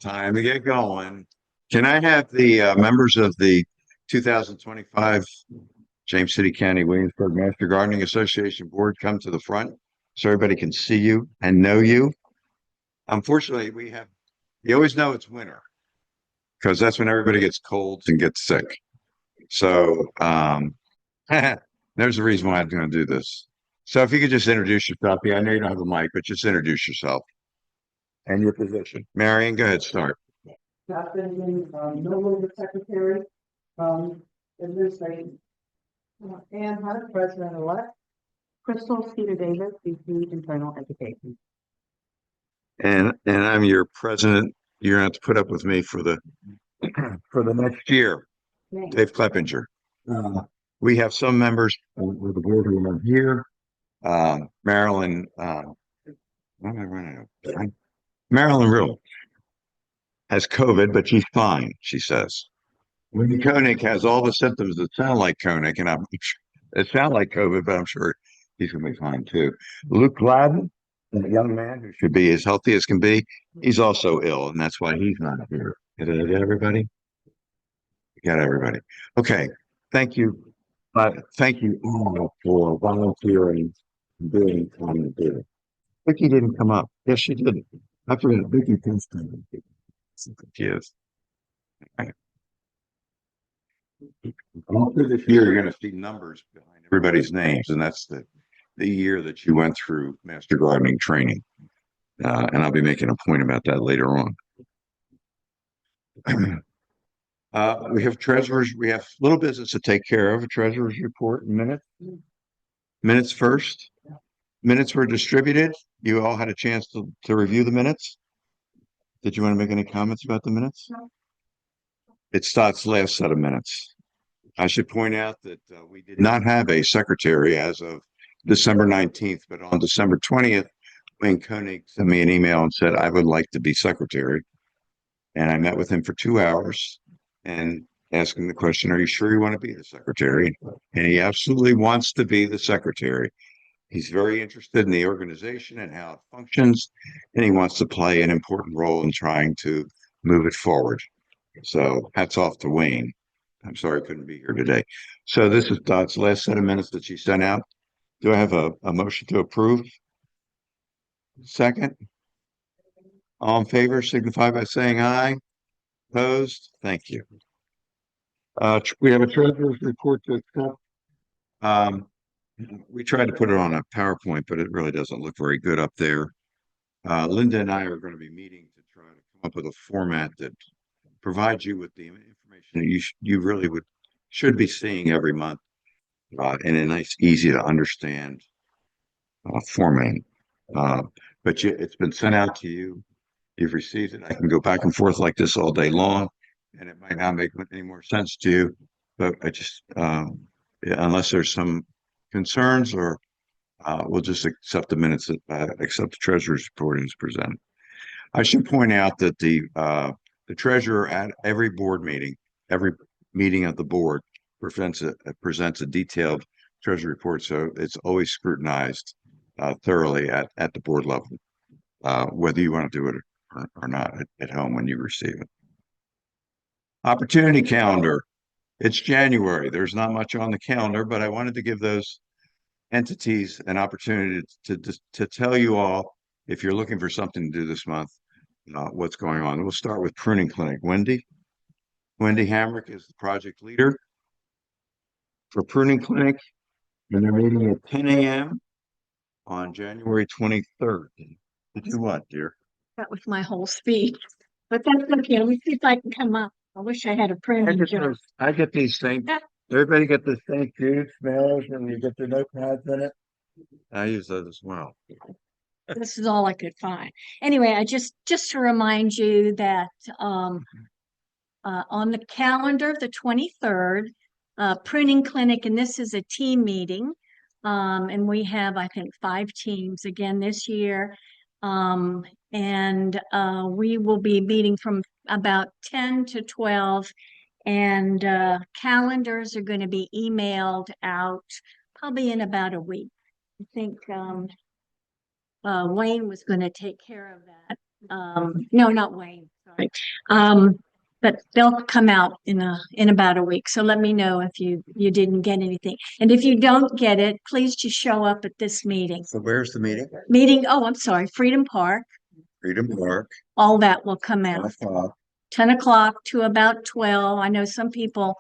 Time to get going. Can I have the members of the 2025 James City County Williamsburg Master Gardening Association Board come to the front so everybody can see you and know you? Unfortunately, you always know it's winter because that's when everybody gets colds and gets sick. So there's the reason why I'm going to do this. So if you could just introduce yourself. Yeah, I know you don't have a mic, but just introduce yourself and your position. Marion, go ahead, start. Noble Secretary, Administrating, Ann Hunter, President-elect, Crystal Cedar Davis, VP Internal Education. And I'm your president. You're gonna have to put up with me for the next year. Thanks. Dave Kleppinger. We have some members of the board who are here. Marilyn, what am I running out? Marilyn Riddle has COVID, but she's fine, she says. Wendy Koenig has all the symptoms that sound like Koenig, and it sound like COVID, but I'm sure he's gonna be fine too. Luke Gladden, a young man who should be as healthy as can be, he's also ill, and that's why he's not here. Did I get everybody? Got everybody. Okay. Thank you. Thank you all for volunteering and doing what you do. Vicky didn't come up. Yes, she did. I forgot. Vicky Kinston. So confused. Okay. All through this year, you're going to see numbers behind everybody's names, and that's the year that you went through Master Gardening training. And I'll be making a point about that later on. We have treasurers. We have little business to take care of. A treasurer's report in minutes. Minutes first. Minutes were distributed. You all had a chance to review the minutes. Did you want to make any comments about the minutes? No. It's Stott's last set of minutes. I should point out that we did not have a secretary as of December 19th, but on December 20th, Wayne Koenig sent me an email and said, I would like to be secretary. And I met with him for 2 hours and asked him the question, are you sure you want to be the secretary? And he absolutely wants to be the secretary. He's very interested in the organization and how it functions, and he wants to play an important role in trying to move it forward. So hats off to Wayne. I'm sorry I couldn't be here today. So this is Dot's last set of minutes that she sent out. Do I have a motion to approve? Second? All in favor, signify by saying aye. Opposed? Thank you. We have a treasurer's report to accept. We tried to put it on a PowerPoint, but it really doesn't look very good up there. Linda and I are going to be meeting to try to come up with a format that provides you with the information that you really should be seeing every month in a nice, easy to understand format. But it's been sent out to you. You've received it. I can go back and forth like this all day long, and it might not make any more sense to you. But I just, unless there's some concerns, or we'll just accept the minutes that accept the treasurer's report as presented. I should point out that the treasurer at every board meeting, every meeting of the board presents a detailed treasury report, so it's always scrutinized thoroughly at the board level, whether you want to do it or not at home when you receive it. Opportunity calendar. It's January. There's not much on the calendar, but I wanted to give those entities an opportunity to tell you all, if you're looking for something to do this month, what's going on. We'll start with Pruning Clinic. Wendy Hamrick is the project leader for Pruning Clinic, and they're meeting at 10 a.m. on January 23rd. Did you what, dear? That was my whole speech, but that's okay. Let me see if I can come up. I wish I had a printing job. I get these things. Everybody get the St. Jude's mailers, and you get the notepads in it. I use those as well. This is all I could find. Anyway, I just to remind you that on the calendar, the 23rd, printing clinic, and this is a team meeting. And we have, I think, 5 teams again this year. And we will be meeting from about 10 to 12, and calendars are going to be emailed out probably in about a week. I think Wayne was going to take care of that. No, not Wayne. Right. But they'll come out in about a week. So let me know if you didn't get anything. And if you don't get it, please just show up at this meeting. So where's the meeting? Oh, I'm sorry, Freedom Park. Freedom Park, All that will come 10 out. o'clock. 10 o'clock to about 12. I know some people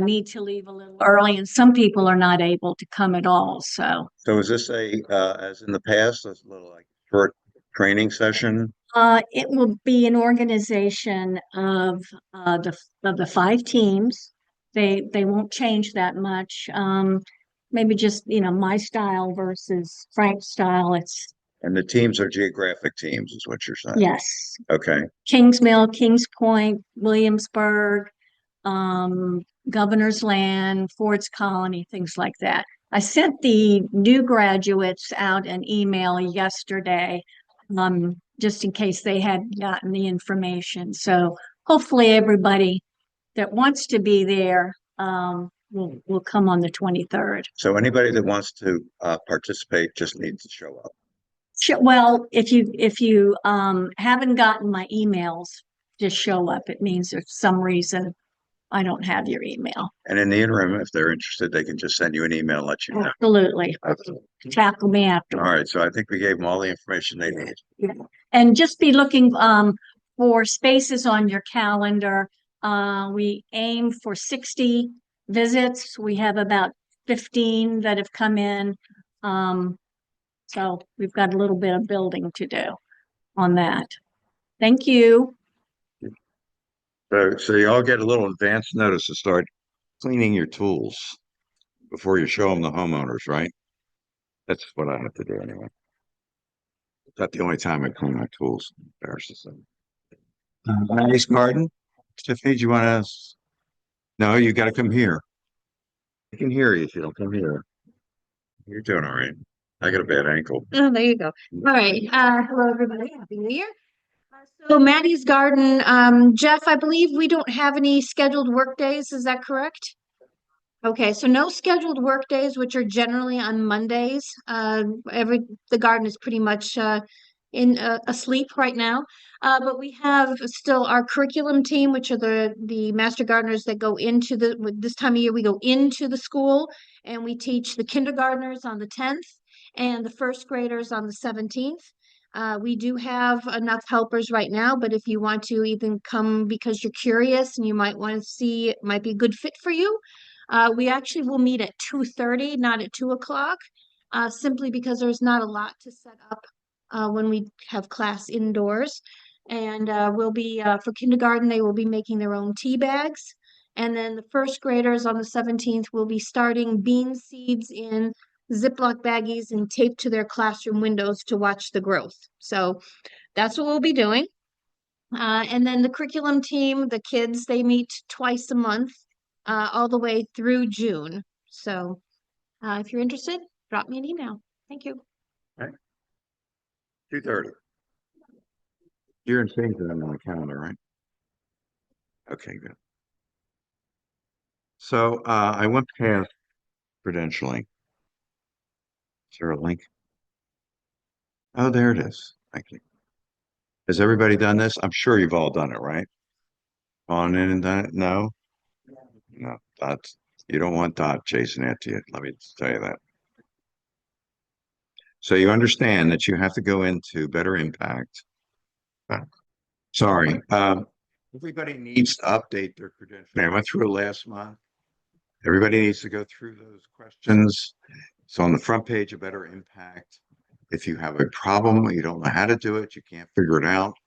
need to leave a little early and some people are not able to come at all. So So is this as in the past, a little like short training session? it will be an organization of the 5 teams. They won't change that much. Maybe just, my style versus Frank's style. It's And the teams are geographic teams, is what you're saying? yes. Okay. Kings Mill, Kings Point, Williamsburg, Governor's Land, Ford's Colony, things like that. I sent the new graduates out an email yesterday, just in case they had gotten the information. So hopefully everybody that wants to be there, will come on the 23rd. So anybody that wants to participate just needs to show up. Well, if you haven't gotten my emails, just show up. It means if some reason I don't have your email. And in the interim, if they're interested, they can just send you an email and let you know. Absolutely. Tackle me after. All right. So I think we gave them all the information they need. Yeah. And just be looking for spaces on your calendar. We aim for 60 visits. We have about 15 that have come in. So we've got a little bit of building to do on that. Thank you. So you all get a little advance notice to start cleaning your tools before you show them the homeowners, right? That's what I have to do anyway. That's the only time I clean my tools. Embarrassing. Nice garden. Tiffany, do you want to? No, you got to come here. I can hear you if you don't come here. You're doing all right. I got a bad ankle. Oh, there you go. All right. Hello, everybody. Happy New Year. So Maddie's Garden, Jeff, I believe we don't have any scheduled work days. Is that correct? Okay, so no scheduled work days, which are generally on Mondays. The garden is pretty much in asleep right now. But we have still our curriculum team, which are the master gardeners that go into this time of year, we go into the school and we teach the kindergartners on the 10th and the first graders on the 17th. We do have enough helpers right now, but if you want to even come because you're curious and you might want to see, it might be a good fit for you. We actually will meet at 2:30, not at 2 o'clock, simply because there's not a lot to set up when we have class indoors. And we'll be, for kindergarten, they will be making their own tea bags. And then the first graders on the 17th will be starting bean seeds in Ziploc baggies and taped to their classroom windows to watch the growth. So that's what we'll be doing. And then the curriculum team, the kids, they meet twice a month, all the way through June. So if you're interested, drop me an email. Thank you. 2:30. You're in sync with them on the calendar, right? Okay, good. So I went past credentialing. Is there a link? Oh, there it is. Thank you. Has everybody done this? I'm sure you've all done it, right? On in and done it? No? No, you don't want Dot chasing after you. Let me tell you that. So you understand that you have to go into Better Impact. Sorry. Everybody needs to update their credentialing. I went through it last month. Everybody needs to go through those questions. So on the front page of Better Impact, if you have a problem, you don't know how to do it, you can't figure it out,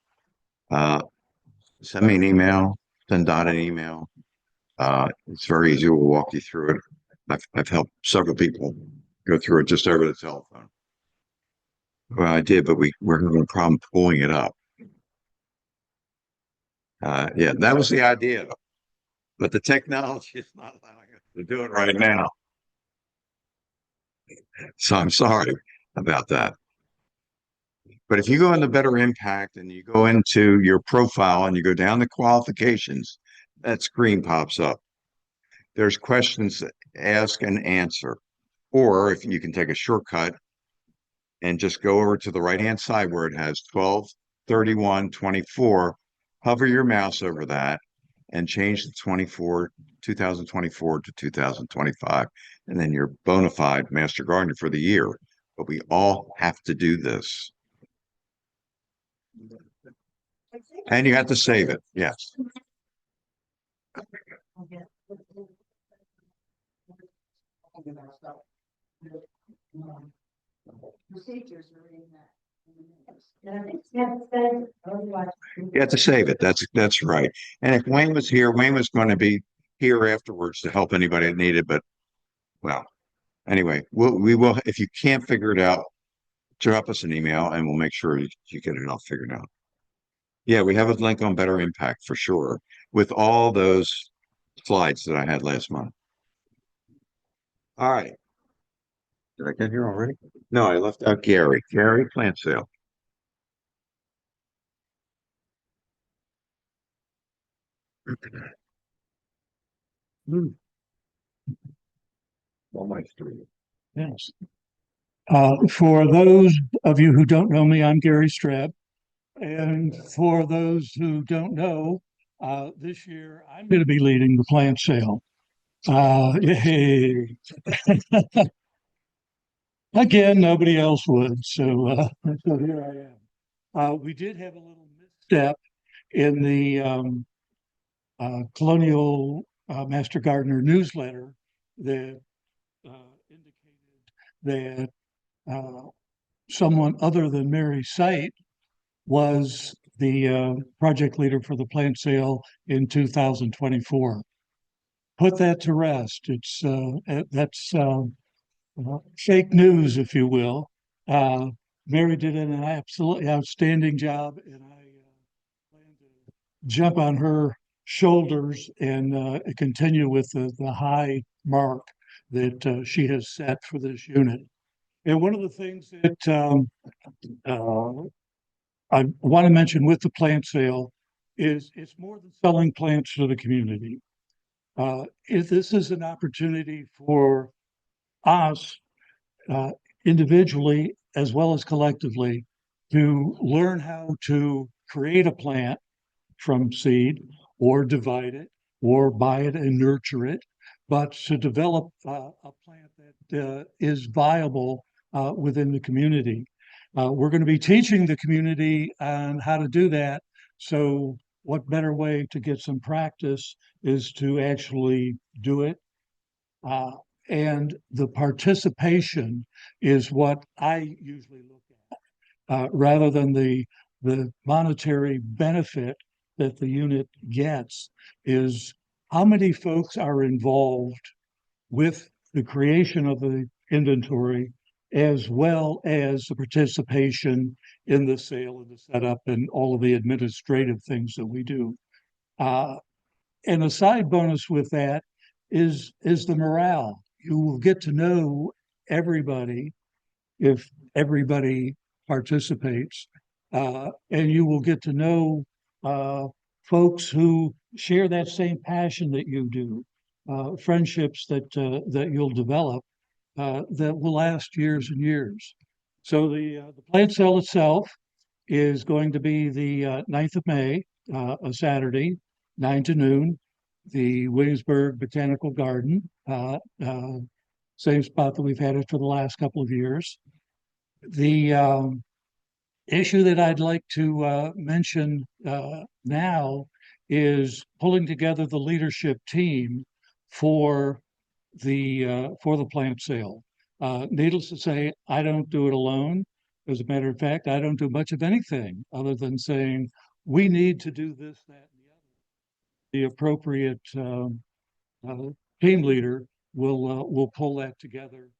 send me an email, send Dot an email. It's very easy. We'll walk you through it. I've helped several people go through it just over the telephone. Well, I did, but we're having a problem pulling it up. Yeah, that was the idea, but the technology is not allowing us to do it right now. So I'm sorry about that. But if you go into Better Impact and you go into your profile and you go down to qualifications, that screen pops up. There's questions to ask and answer. Or if you can take a shortcut and just go over to the right-hand side where it has 12/31/24 hover your mouse over that and change the 2024 to 2025, and then you're bona fide master gardener for the year. But we all have to do this. And you have to save it, yes. Procedures are in that. You have to save it. That's right. And if Wayne was here, Wayne was going to be here afterwards to help anybody that needed. But well, anyway, we will. If you can't figure it out, drop us an email and we'll make sure you get it all figured out. Yeah, we have a link on Better Impact for sure with all those slides that I had last month. All right. Did I get here already? No, I left out Gary. Gary, plant sale. All my three. Yes. For those of you who don't know me, I'm Gary Streb. And for those who don't know, this year I'm going to be leading the plant sale. Yay. Again, nobody else would. So here I am. We did have a little misstep in the Colonial Master Gardener newsletter that indicated that someone other than Mary Sight was the project leader for the plant sale in 2024. Put that to rest. That's fake news, if you will. Mary did an absolutely outstanding job, and I plan to jump on her shoulders and continue with the high mark that she has set for this unit. And one of the things that I want to mention with the plant sale is it's more than selling plants to the community. If this is an opportunity for us individually as well as collectively to learn how to create a plant from seed or divide it or buy it and nurture it, but to develop a plant that is viable within the community. We're going to be teaching the community on how to do that. So what better way to get some practice is to actually do it. And the participation is what I usually look at, rather than the monetary benefit that the unit gets, is how many folks are involved with the creation of the inventory, as well as the participation in the sale and the setup and all of the administrative things that we do. And a side bonus with that is the morale. You will get to know everybody if everybody participates, and you will get to know folks who share that same passion that you do, friendships that you'll develop that will last years and years. So the plant sale itself is going to be the 9th of May, a Saturday, 9 to noon, the Williamsburg Botanical Garden, same spot that we've had it for the last couple of years. The issue that I'd like to mention now is pulling together the leadership team for the plant sale. Needless to say, I don't do it alone. As a matter of fact, I don't do much of anything other than saying we need to do this, that, and the other. The appropriate team leader will pull that together,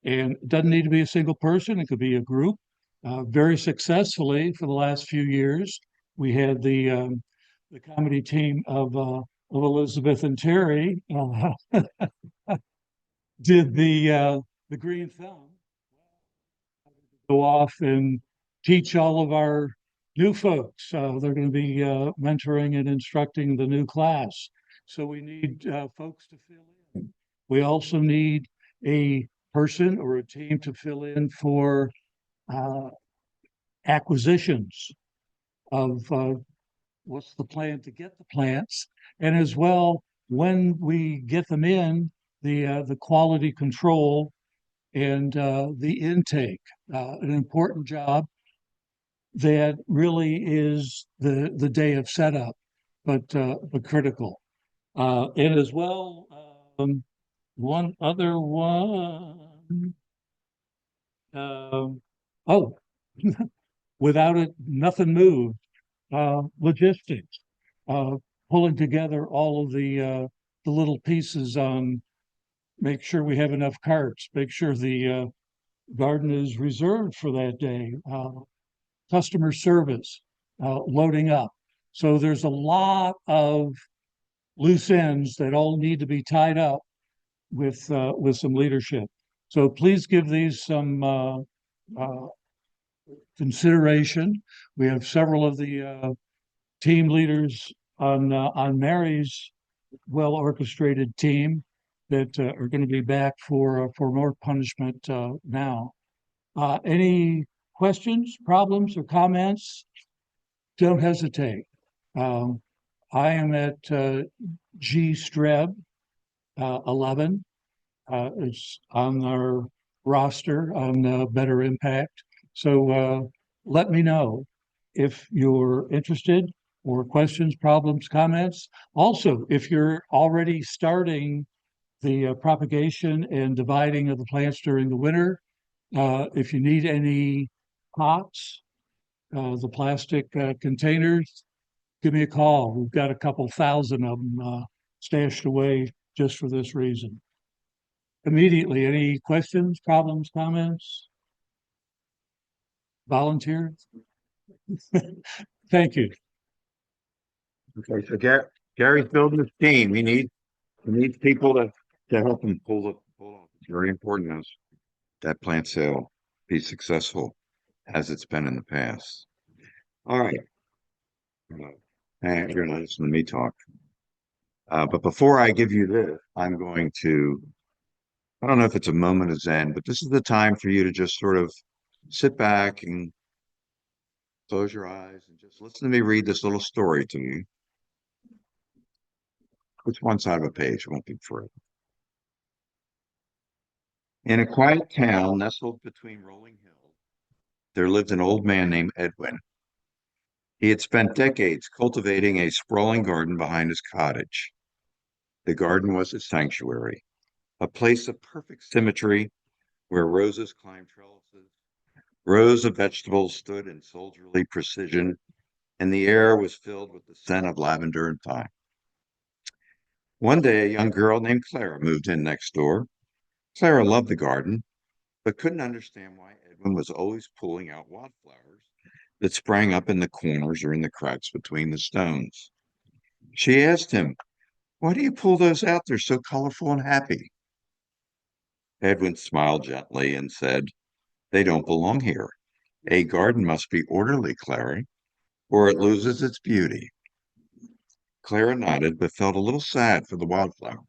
and it doesn't need to be a single person. It could be a group. Very successfully for the last few years, we had the comedy team of Elizabeth and Terry did the Green Thumb, go off and teach all of our new folks. They're going to be mentoring and instructing the new class. So we need folks to fill in. We also need a person or a team to fill in for acquisitions of what's the plan to get the plants, and as well, when we get them in, the quality control and the intake, an important job that really is the day of setup, but critical. And as well, one other one. Oh, without it, nothing moved. Logistics, uh, pulling together all of the little pieces on make sure we have enough carts, make sure the garden is reserved for that day, customer service, loading up. So there's a lot of loose ends that all need to be tied up with some leadership. So please give these some uh, consideration. We have several of the team leaders on Mary's well orchestrated team that are going to be back for more punishment now. Any questions, problems, or comments? Don't hesitate. I am at G Streb 11. It's on our roster on Better Impact. So let me know if you're interested or questions, problems, comments. Also, if you're already starting the propagation and dividing of the plants during the winter, if you need any pots, the plastic containers, give me a call. We've got a couple thousand of them stashed away just for this reason. Immediately, any questions, problems, comments? Volunteers? Thank you. Okay, so Gary's building his team. He needs people to help him pull off. It's very important as that plant sale be successful as it's been in the past. All right. And you're gonna listen to me talk. But before I give you this, I'm going to, I don't know if it's a moment of Zen, but this is the time for you to just sort of sit back and close your eyes and just listen to me read this little story to you. It's one side of a page, it won't be forever. In a quiet town nestled between rolling hills, there lived an old man named Edwin. He had spent decades cultivating a sprawling garden behind his cottage. The garden was his sanctuary, a place of perfect symmetry where roses climbed trellises, rows of vegetables stood in soldierly precision, and the air was filled with the scent of lavender and thyme. One day, a young girl named Clara moved in next door. Clara loved the garden, but couldn't understand why Edwin was always pulling out wildflowers that sprang up in the corners or in the cracks between the stones. She asked him, "Why do you pull those out? They're so colorful and happy." Edwin smiled gently and said, "They don't belong here. A garden must be orderly, Clara, or it loses its beauty." Clara nodded, but felt a little sad for the wildflowers.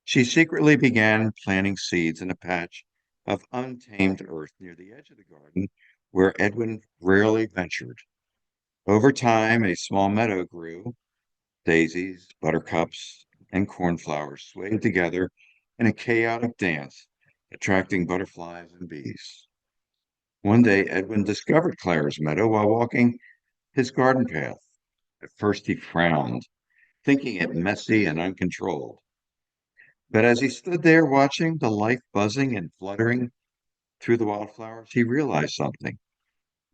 She secretly began planting seeds in a patch of untamed earth near the edge of the garden where Edwin rarely ventured. Over time, a small meadow grew. Daisies, buttercups, and cornflowers swayed together in a chaotic dance, attracting butterflies and bees. One day, Edwin discovered Clara's meadow while walking his garden path. At first, he frowned, thinking it messy and uncontrolled. But as he stood there watching the life buzzing and fluttering through the wildflowers, he realized something.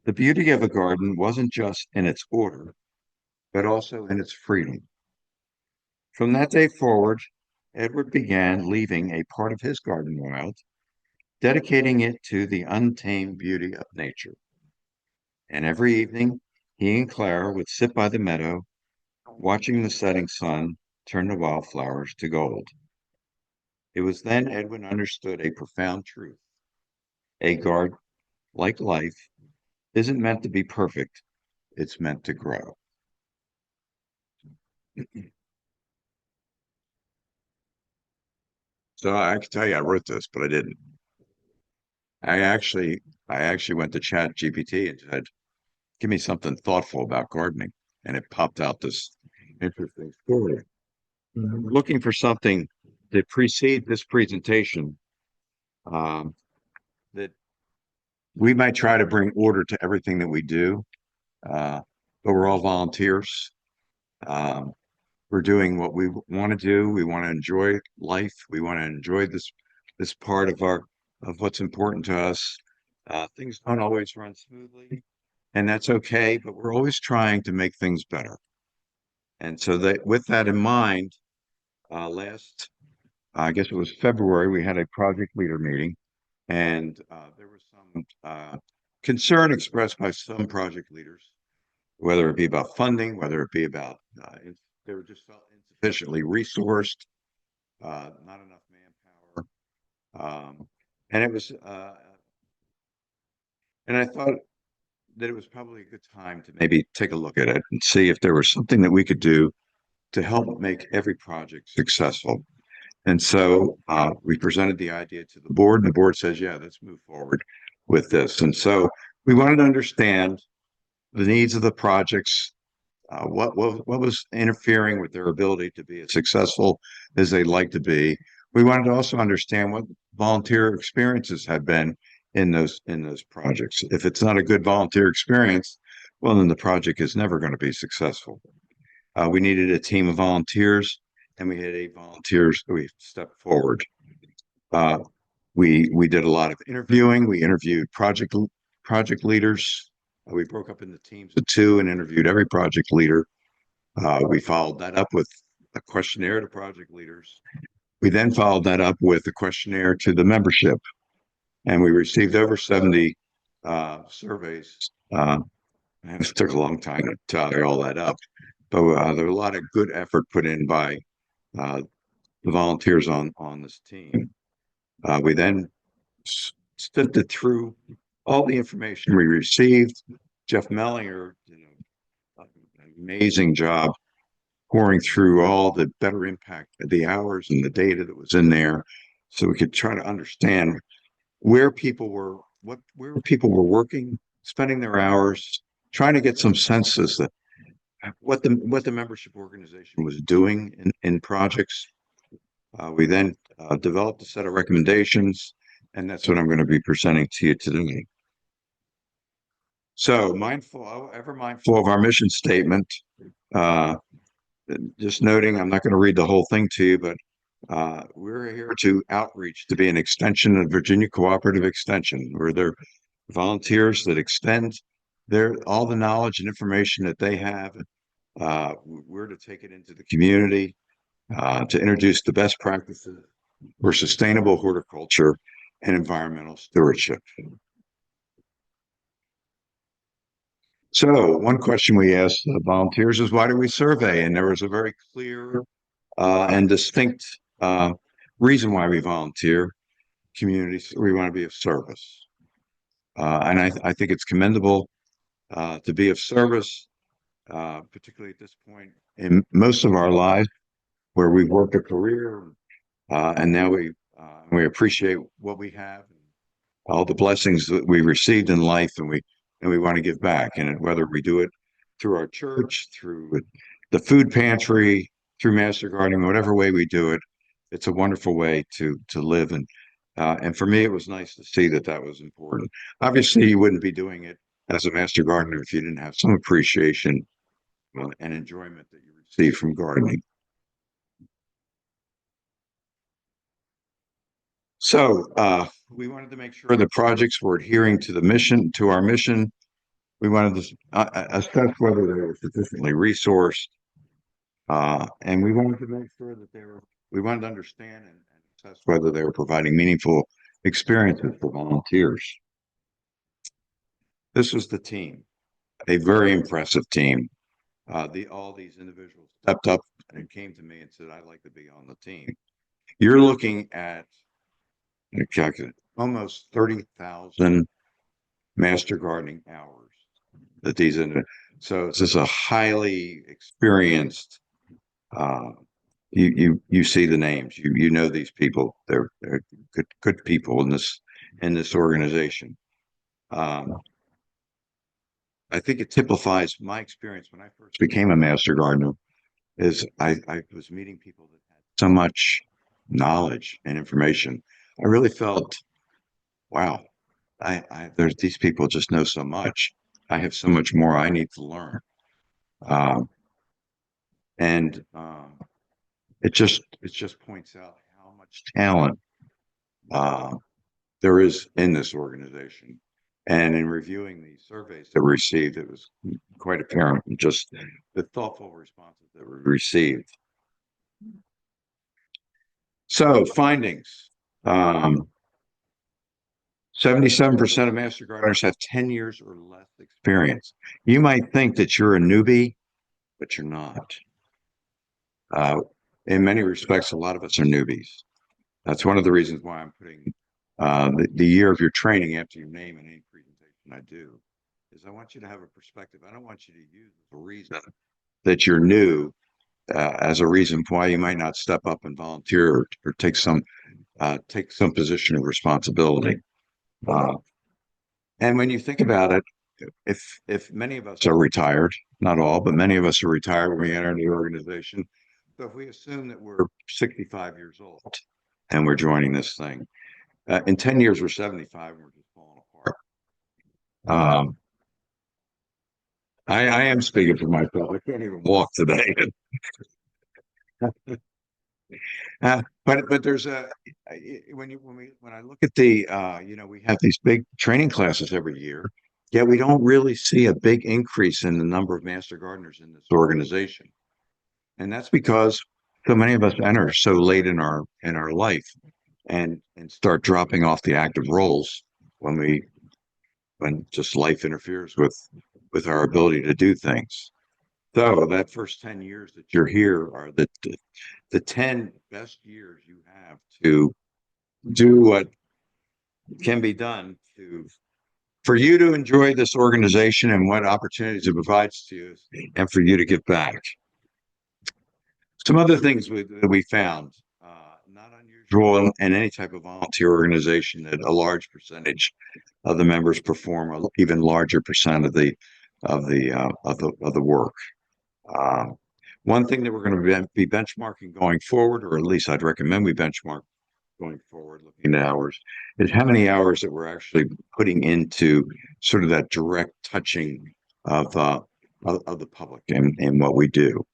The beauty of a garden wasn't just in its order, but also in its freedom. From that day forward, Edward began leaving a part of his garden wild, dedicating it to the untamed beauty of nature. And every evening, he and Clara would sit by the meadow, watching the setting sun turn the wildflowers to gold. It was then Edwin understood a profound truth. A garden, like life, isn't meant to be perfect, it's meant to grow. So I can tell you I wrote this, but I didn't. I actually went to Chat GPT and said, "Give me something thoughtful about gardening." and it popped out this interesting story. Looking for something to precede this presentation, that we might try to bring order to everything that we do, but we're all volunteers. We're doing what we want to do. We want to enjoy life. We want to enjoy this part of what's important to us. Things don't always run smoothly, and that's okay, but we're always trying to make things better. And so that with that in mind, I guess it was February, we had a project leader meeting, and there was some concern expressed by some project leaders, whether it be about funding, whether it be about they were just felt insufficiently resourced, not enough manpower, and it was and I thought that it was probably a good time to maybe take a look at it and see if there was something that we could do to help make every project successful. And so we presented the idea to the board, and the board says, yeah, let's move forward with this. And so we wanted to understand the needs of the projects, what was interfering with their ability to be as successful as they'd like to be. We wanted to also understand what volunteer experiences had been in those projects. If it's not a good volunteer experience, well, then the project is never going to be successful. We needed a team of volunteers, and we had 8 volunteers. We stepped forward. We did a lot of interviewing. We interviewed project leaders. We broke up into teams of 2 and interviewed every project leader. We followed that up with a questionnaire to project leaders. We then followed that up with a questionnaire to the membership, and we received over 70 surveys. It took a long time to tally all that up, but there was a lot of good effort put in by the volunteers on this team. We then sifted through all the information we received. Jeff Mellinger did an amazing job pouring through all the better impact of the hours and the data that was in there, so we could try to understand where people were working, spending their hours, trying to get some sense as to what the membership organization was doing in projects. We then developed a set of recommendations, and that's what I'm going to be presenting to you today. So ever mindful of our mission statement, just noting, I'm not going to read the whole thing to you, but we're here to outreach, to be an extension of Virginia Cooperative Extension. We're their volunteers that extend all the knowledge and information that they have. We're to take it into the community, to introduce the best practices for sustainable horticulture and environmental stewardship. So one question we asked the volunteers is, why do we survey? And there was a very clear and distinct reason why we volunteer. Communities, we want to be of service. And I think it's commendable to be of service, particularly at this point in most of our lives, where we've worked a career, and now we appreciate what we have, and all the blessings that we received in life, and we want to give back. And whether we do it through our church, through the food pantry, through Master Gardening, whatever way we do it, it's a wonderful way to live. And for me, it was nice to see that was important. Obviously, you wouldn't be doing it as a Master Gardener if you didn't have some appreciation and enjoyment that you receive from gardening. So we wanted to make sure the projects were adhering to our mission. We wanted to assess whether they were sufficiently resourced, and we wanted to make sure that we wanted to understand and assess whether they were providing meaningful experiences for volunteers. This was the team, a very impressive team. All these individuals stepped up and came to me and said, I'd like to be on the team. You're looking at almost 30,000 Master Gardening hours that so this is a highly experienced, you see the names, you know these people, they're good people in this organization. I think it typifies my experience when I first became a master gardener. Is I was meeting people that had so much knowledge and information. I really felt, wow, there's these people just know so much. I have so much more I need to learn. Um, and it just points out how much talent uh, there is in this organization. And in reviewing the surveys that we received, it was quite apparent just the thoughtful responses that we received. So findings. 77% of master gardeners have 10 years or less experience. You might think that you're a newbie, but you're not. In many respects, a lot of us are newbies. That's one of the reasons why I'm putting the year of your training after your name in any presentation I do, is I want you to have a perspective. I don't want you to use the reason that you're new as a reason why you might not step up and volunteer or take some position of responsibility. And when you think about it, if many of us are retired, not all, but many of us are retired when we enter the organization. So if we assume that we're 65 years old and we're joining this thing, in 10 years we're 75 and we're just falling apart. I am speaking for myself. I can't even walk today. But there's when I look at the we have these big training classes every year, yet we don't really see a big increase in the number of master gardeners in this organization, and that's because so many of us enter so late in our life and start dropping off the active roles when just life interferes with our ability to do things. So that first 10 years that you're here are the 10 best years you have to do what can be done for you to enjoy this organization and what opportunities it provides to you, and for you to give back. Some other things that we found, not unusual in any type of volunteer organization, that a large percentage of the members perform an even larger percent of the work. One thing that we're going to be benchmarking going forward, or at least I'd recommend we benchmark going forward, looking at hours, is how many hours that we're actually putting into sort of that direct touching of the public and what we do.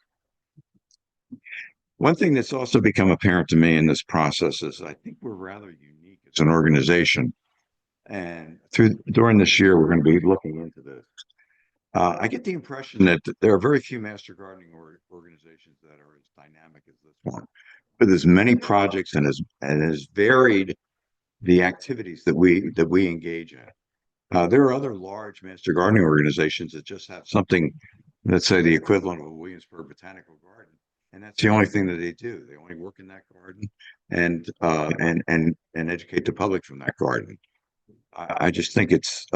One thing that's also become apparent to me in this process is I think we're rather unique as an organization. And during this year, we're going to be looking into this. I get the impression that there are very few master gardening organizations that are as dynamic as this one, with as many projects and as varied the activities that we engage in. There are other large master gardening organizations that just have something, let's say the equivalent of a Williamsburg botanical garden, and that's the only thing that they do. They only work in that garden and educate the public from that garden. I just think it's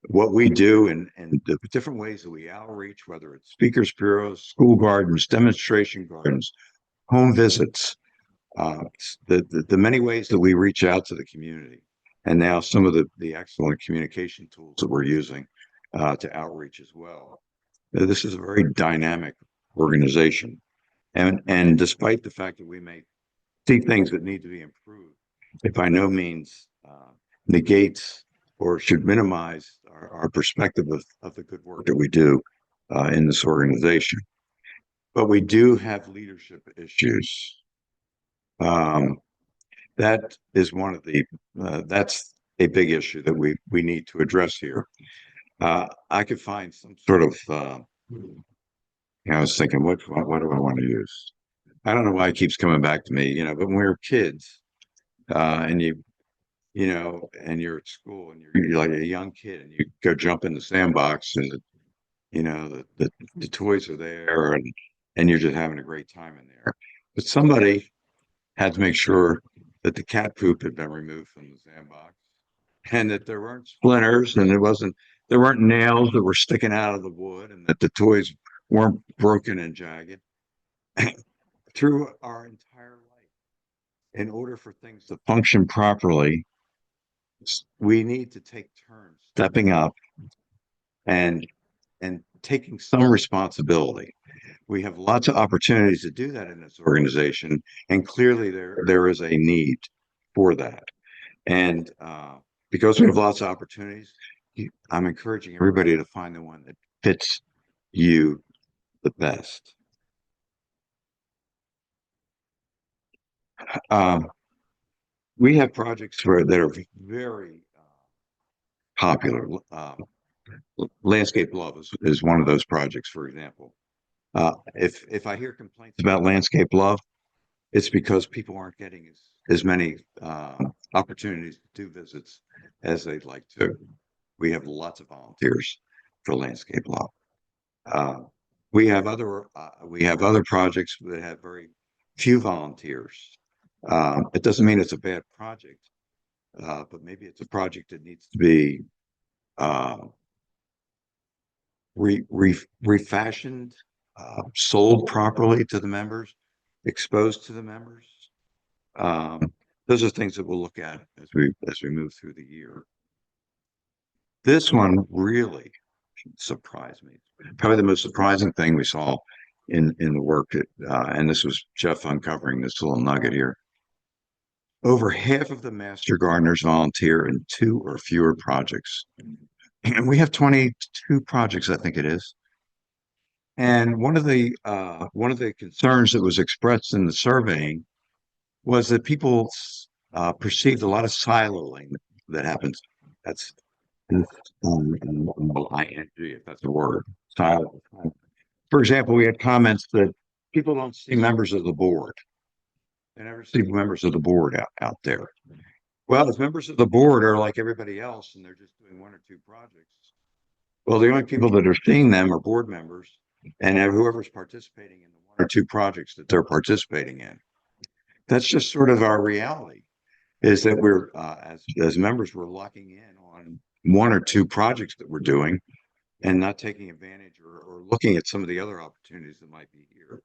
what we do and the different ways that we outreach, whether it's speakers bureaus, school gardens, demonstration gardens, home visits, the many ways that we reach out to the community, and now some of the excellent communication tools that we're using to outreach as well. This is a very dynamic organization, and despite the fact that we may see things that need to be improved, it by no means negates or should minimize our perspective of the good work that we do in this organization. But we do have leadership issues. That is one of that's a big issue that we need to address here. I could find some sort of, I was thinking, what do I want to use? I don't know why it keeps coming back to me, but when we were kids, and and you're at school and you're like a young kid and you go jump in the sandbox and the toys are there and you're just having a great time in there. But somebody had to make sure that the cat poop had been removed from the sandbox and that there weren't splinters and there weren't nails that were sticking out of the wood and that the toys weren't broken and jagged. Through our entire life, in order for things to function properly, we need to take turns stepping up and taking some responsibility. We have lots of opportunities to do that in this organization, and clearly there is a need for that. And because we have lots of opportunities, I'm encouraging everybody to find the one that fits you the best. We have projects that are very popular. Landscape Love is one of those projects, for example. If I hear complaints about Landscape Love, it's because people aren't getting as many opportunities to do visits as they'd like to. We have lots of volunteers for Landscape Love. We have other projects that have very few volunteers. It doesn't mean it's a bad project, but maybe it's a project that needs to be refashioned, sold properly to the members, exposed to the members. Those are things that we'll look at as we move through the year. This one really surprised me. Probably the most surprising thing we saw in the work that, and this was Jeff uncovering this little nugget here. Over half of the master gardeners volunteer in 2 or fewer projects. And we have 22 projects, I think it is. And one of the concerns that was expressed in the surveying was that people perceived a lot of siloing that happens. That's ing, if that's a word. Silo. For example, we had comments that people don't see members of the board. They never see members of the board out there. Well, if members of the board are like everybody else and they're just doing 1 or 2 projects, well, the only people that are seeing them are board members and whoever's participating in the 1 or 2 projects that they're participating in. That's just sort of our reality, is that we're, as members, we're locking in on 1 or 2 projects that we're doing and not taking advantage or looking at some of the other opportunities that might be here.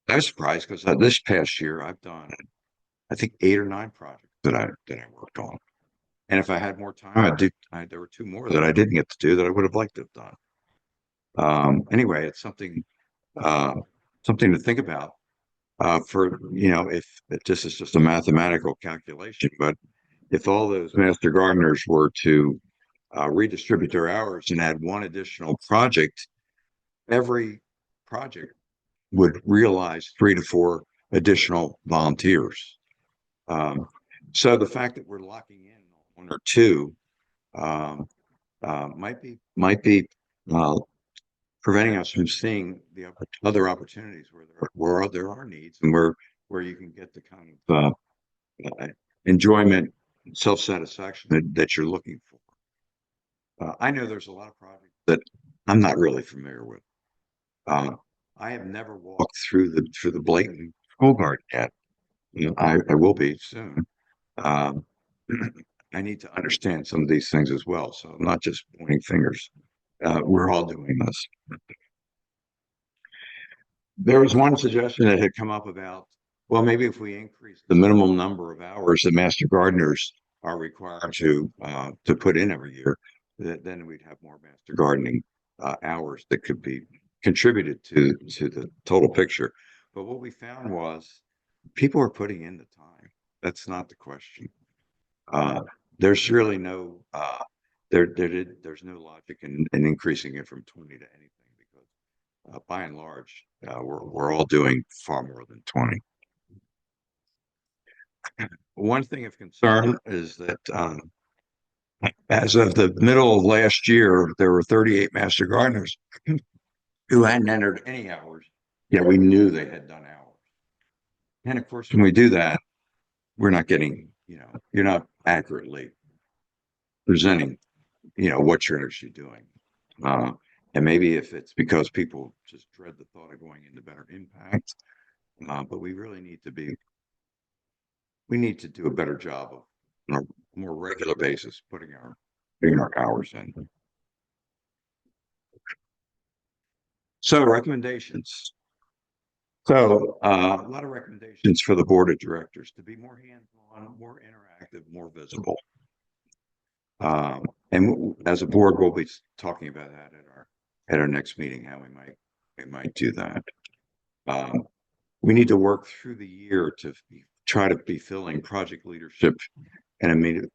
I was surprised because this past year I've done, I think, 8 or 9 projects that I worked on. And if I had more time, there were 2 more that I didn't get to do that I would have liked to have done. Anyway, it's something to think about for, if this is just a mathematical calculation, but if all those master gardeners were to redistribute their hours and add 1 additional project, every project would realize 3 to 4 additional volunteers. So the fact that we're locking in 1 or 2 might be preventing us from seeing the other opportunities where there are needs and where you can get the kind of enjoyment, self-satisfaction that you're looking for. I know there's a lot of projects that I'm not really familiar with. I have never walked through the Blatant School Garden yet. I will be soon. I need to understand some of these things as well. So I'm not just pointing fingers. We're all doing this. There was one suggestion that had come up about, well, maybe if we increase the minimum number of hours that master gardeners are required to put in every year, then we'd have more master gardening hours that could be contributed to the total picture. But what we found was people are putting in the time. That's not the question. There's really no there's no logic in increasing it from 20 to anything, because by and large we're all doing far more than 20. One thing of concern is that as of the middle of last year, there were 38 master gardeners who hadn't entered any hours, yet we knew they had done hours. And of course, when we do that, we're not getting, you're not accurately presenting, what you're actually doing. And maybe if it's because people just dread the thought of going into better impact, but we really need to do a better job of, on a more regular basis, putting our hours in. So recommendations. So a lot of recommendations for the board of directors to be more hands-on, more interactive, more visible. And as a board, we'll be talking about that at our next meeting, how we might do that. We need to work through the year to try to be filling project leadership and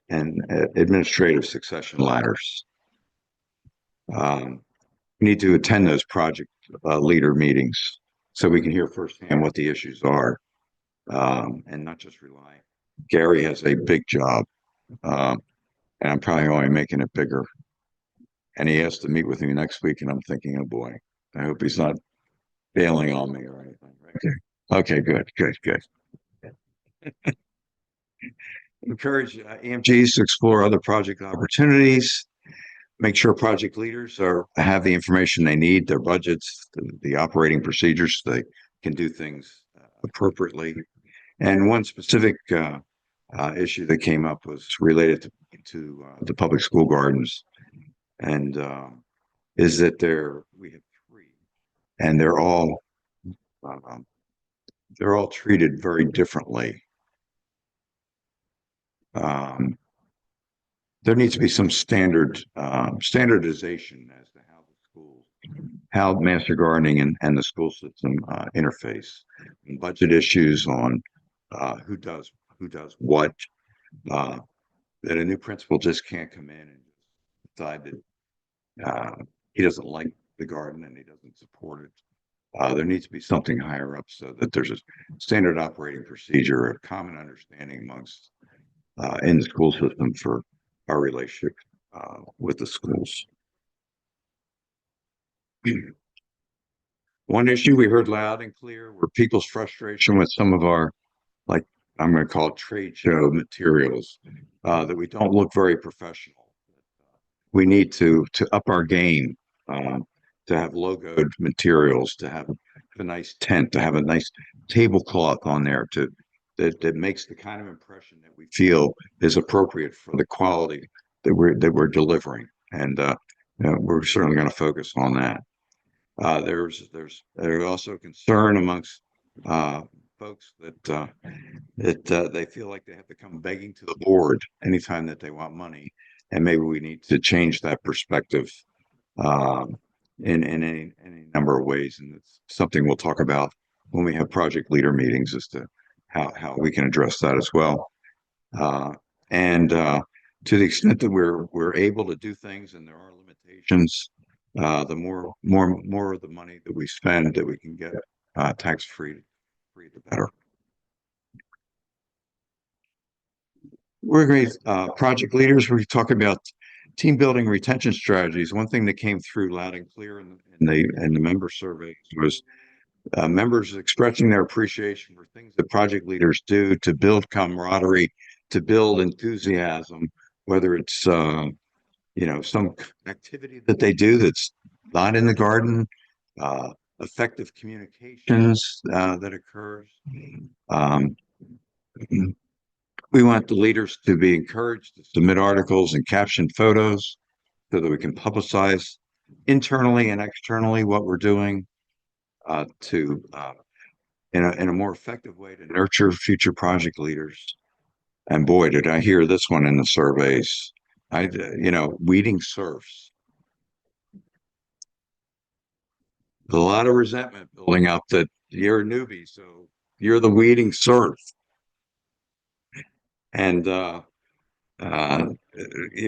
administrative succession ladders. We need to attend those project leader meetings so we can hear firsthand what the issues are, and not just rely. Gary has a big job, and I'm probably only making it bigger. And he has to meet with me next week, and I'm thinking, oh boy, I hope he's not bailing on me or anything. Okay, good. Encourage EMGs to explore other project opportunities. Make sure project leaders have the information they need, their budgets, the operating procedures, so they can do things appropriately. And one specific issue that came up was related to the public school gardens, and is that we have 3, and they're all treated very differently. There needs to be some standardization as to how master gardening and the school system interface, and budget issues on who does what. That a new principal just can't come in and decide that he doesn't like the garden and he doesn't support it. There needs to be something higher up so that there's a standard operating procedure, a common understanding amongst in the school system for our relationship with the schools. One issue we heard loud and clear were people's frustration with some of our, like I'm going to call it trade show materials, that we don't look very professional. We need to up our game, to have logoed materials, to have a nice tent, to have a nice tablecloth on there that makes the kind of impression that we feel is appropriate for the quality that we're delivering. And we're certainly going to focus on that. There's also concern amongst folks that they feel like they have to come begging to the board anytime that they want money, and maybe we need to change that perspective in any number of ways. And it's something we'll talk about when we have project leader meetings as to how we can address that as well. And to the extent that we're able to do things and there are limitations, the more of the money that we spend that we can get tax-free, the better. We're great project leaders. We're talking about team building retention strategies. One thing that came through loud and clear in the member surveys was members expressing their appreciation for things that project leaders do to build camaraderie, to build enthusiasm, whether it's some activity that they do that's not in the garden, effective communications that occurs. We want the leaders to be encouraged to submit articles and caption photos so that we can publicize internally and externally what we're doing in a more effective way to nurture future project leaders. And boy, did I hear this one in the surveys. Weeding serfs. A lot of resentment building up that you're a newbie, so you're the weeding serf. And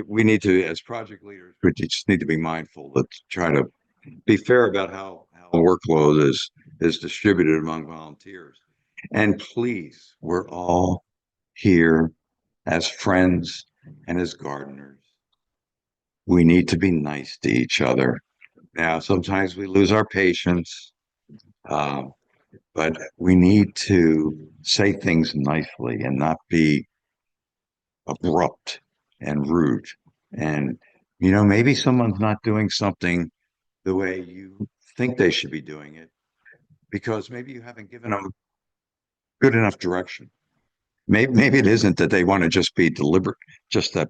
we need to, as project leaders, we just need to be mindful to try to be fair about how the workload is distributed among volunteers. And please, we're all here as friends and as gardeners. We need to be nice to each other. Now, sometimes we lose our patience, but we need to say things nicely and not be abrupt and rude. And, maybe someone's not doing something the way you think they should be doing it because maybe you haven't given them good enough direction. Maybe it isn't that they want to just be deliberate, just that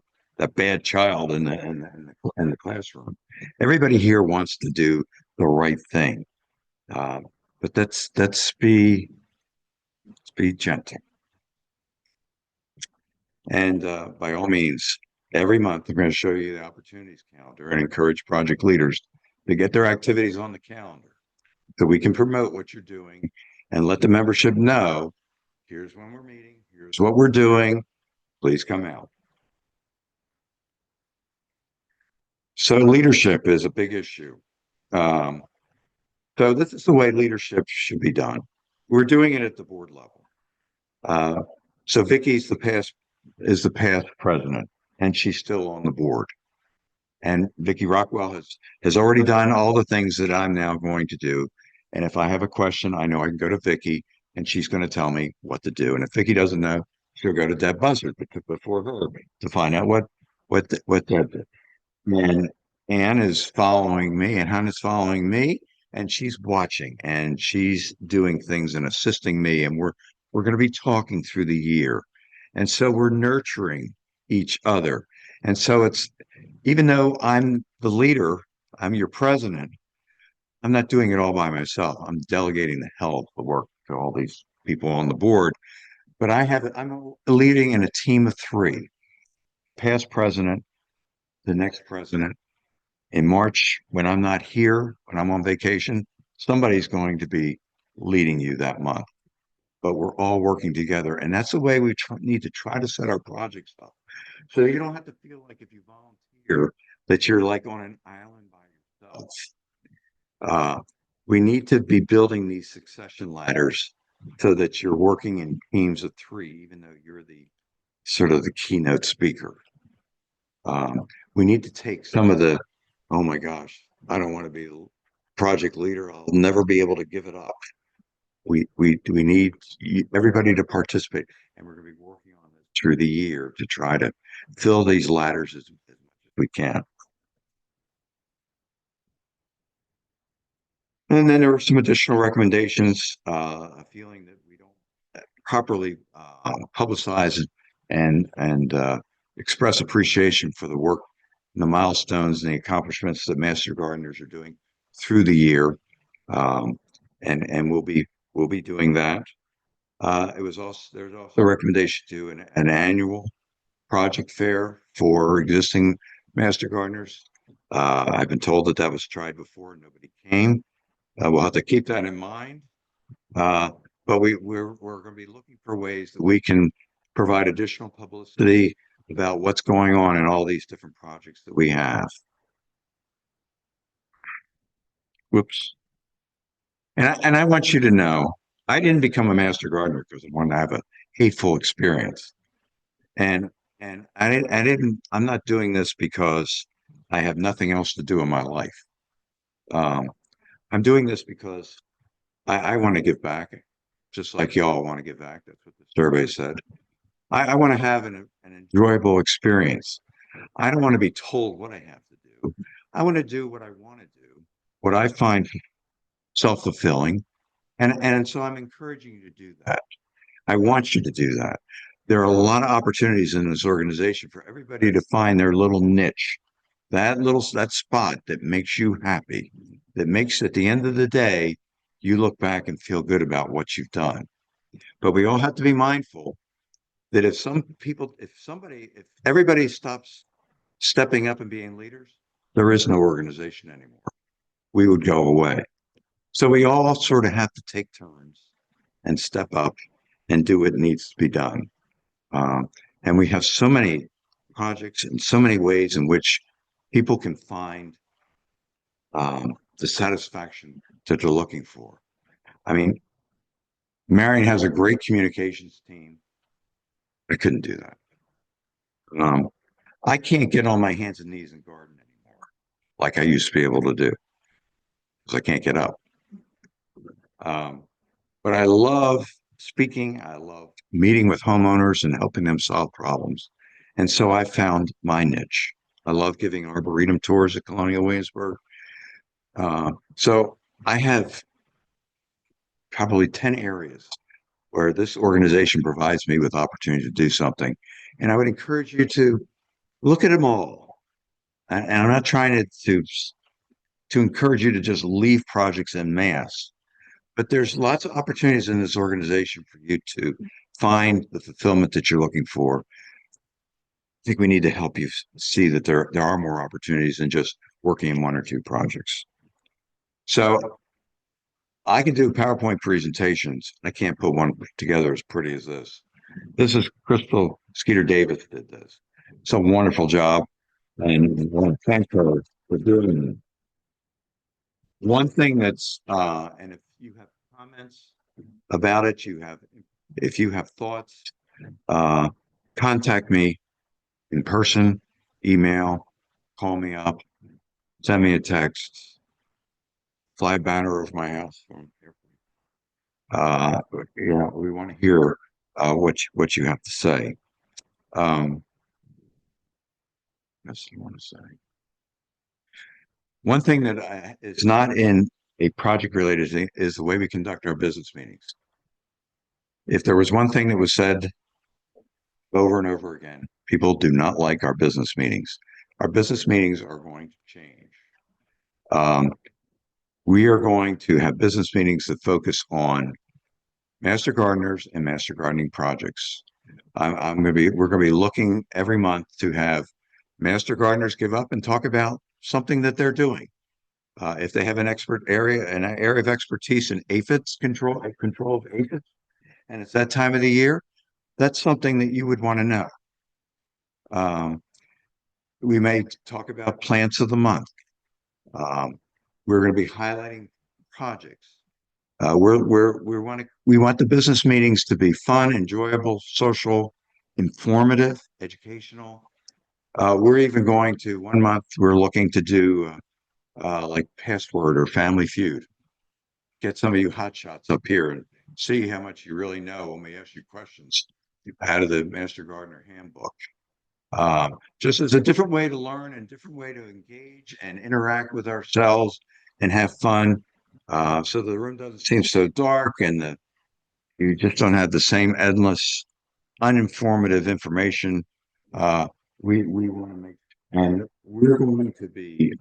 bad child in the classroom. Everybody here wants to do the right thing, but let's be gentle. And by all means, Every month, we're going to show you the opportunities calendar and encourage project leaders to get their activities on the calendar so we can promote what you're doing and let the membership know, here's when we're meeting, here's what we're doing, please come out. So leadership is a big issue. So this is the way leadership should be done. We're doing it at the board level. So Vicky's the past president, and she's still on the board. And Vicky Rockwell has already done all the things that I'm now going to do. And if I have a question, I know I can go to Vicky, and she's going to tell me what to do. And if Vicky doesn't know, she'll go to Deb Buzzard before her to find out what Deb did. And Anne is following me, and Hannah's following me, and she's watching, and she's doing things and assisting me, and we're going to be talking through the year. And so we're nurturing each other. And so it's, even though I'm the leader, I'm your president, I'm not doing it all by myself. I'm delegating the hell of the work to all these people on the board. But I'm leading in a team of 3, past president, the next president. In March, when I'm not here, when I'm on vacation, somebody's going to be leading you that month. But we're all working together. And that's the way we need to try to set our projects up. So you don't have to feel like if you volunteer that you're like on an island by yourself. We need to be building these succession ladders so that you're working in teams of 3, even though you're the sort of the keynote speaker. We need to take some of the, oh my gosh, I don't want to be a project leader. I'll never be able to give it up. We need everybody to participate, and we're going to be working on this through the year to try to fill these ladders as much as we can. And then there were some additional recommendations, a feeling that we don't properly publicize and express appreciation for the work and the milestones and the accomplishments that Master Gardeners are doing through the year. And we'll be doing that. There's also a recommendation to an annual project fair for existing Master Gardeners. I've been told that was tried before and nobody came. We'll have to keep that in mind. But we're going to be looking for ways that we can provide additional publicity about what's going on in all these different projects that we have. Whoops. And I want you to know, I didn't become a Master Gardener because I wanted to have a hateful experience. And I'm not doing this because I have nothing else to do in my life. I'm doing this because I want to give back, just like y'all want to give back. That's what the survey said. I want to have an enjoyable experience. I don't want to be told what I have to do. I want to do what I want to do, what I find self-fulfilling. And so I'm encouraging you to do that. I want you to do that. There are a lot of opportunities in this organization for everybody to find their little niche, that spot that makes you happy, that makes, at the end of the day, you look back and feel good about what you've done. But we all have to be mindful that if everybody stops stepping up and being leaders, there is no organization anymore. We would go away. So we all sort of have to take turns and step up and do what needs to be done. And we have so many projects and so many ways in which people can find the satisfaction that they're looking for. I mean, Marion has a great communications team. I couldn't do that. I can't get on my hands and knees and garden anymore like I used to be able to do because I can't get up. But I love speaking. I love meeting with homeowners and helping them solve problems. And so I found my niche. I love giving arboretum tours at Colonial Williamsburg. So I have probably 10 areas where this organization provides me with opportunity to do something. And I would encourage you to look at them all. And I'm not trying to encourage you to just leave projects en masse, but there's lots of opportunities in this organization for you to find the fulfillment that you're looking for. think we need to help you see that there are more opportunities than just working in one or two projects. So I can do PowerPoint presentations. I can't put one together as pretty as this. This is Crystal Skeeter Davis did this. It's a wonderful job, and I want to thank her for doing it. One thing that's and if you have comments about it, if you have thoughts, contact me in person, email, call me up, send me a text, fly a banner over my house. We want to hear what you have to say. That's what you want to say. One thing that is not in a project related thing is the way we conduct our business meetings. If there was one thing that was said over and over again, people do not like our business meetings. Our business meetings are going to change. We are going to have business meetings that focus on master gardeners and master gardening projects. We're going to be looking every month to have master gardeners give up and talk about something that they're doing. If they have an area of expertise in aphids control of aphids, and it's that time of the year, that's something that you would want to know. We may talk about plants of the month. We're going to be highlighting projects. We want the business meetings to be fun, enjoyable, social, informative, educational. We're even going to 1 month. We're looking to do like Password or Family Feud. Get some of you hotshots up here and see how much you really know when we ask you questions out of the Master Gardener Handbook. Just as a different way to learn and different way to engage and interact with ourselves and have fun. So the room doesn't seem so dark and you just don't have the same endless, uninformative information. We want to make, and we're going to be,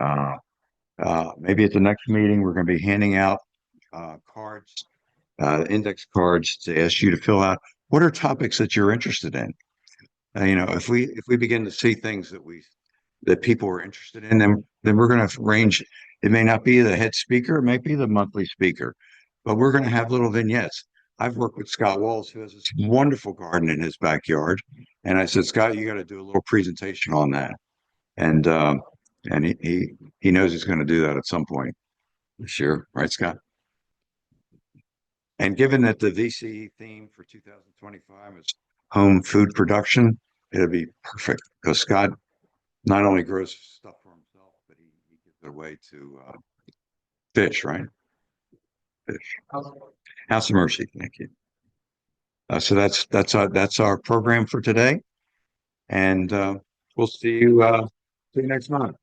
maybe at the next meeting, we're going to be handing out cards, index cards to ask you to fill out what are topics that you're interested in. If we begin to see things that people are interested in, then we're going to arrange. It may not be the head speaker, it may be the monthly speaker, but we're going to have little vignettes. I've worked with Scott Walls, who has this wonderful garden in his backyard, and I said, Scott, you got to do a little presentation on that, and he knows he's going to do that at some point this year, right, Scott? And given that the VCE theme for 2025 is home food production, it'll be perfect because Scott not only grows stuff for himself, but he gives it away to fish, right? Fish. House of Mercy, thank you. So that's our program for today, and we'll see you next month.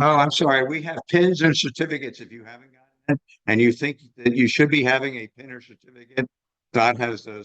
Oh, I'm sorry. We have pins and certificates if you haven't gotten it, and you think that you should be having a pin or certificate. Dot has those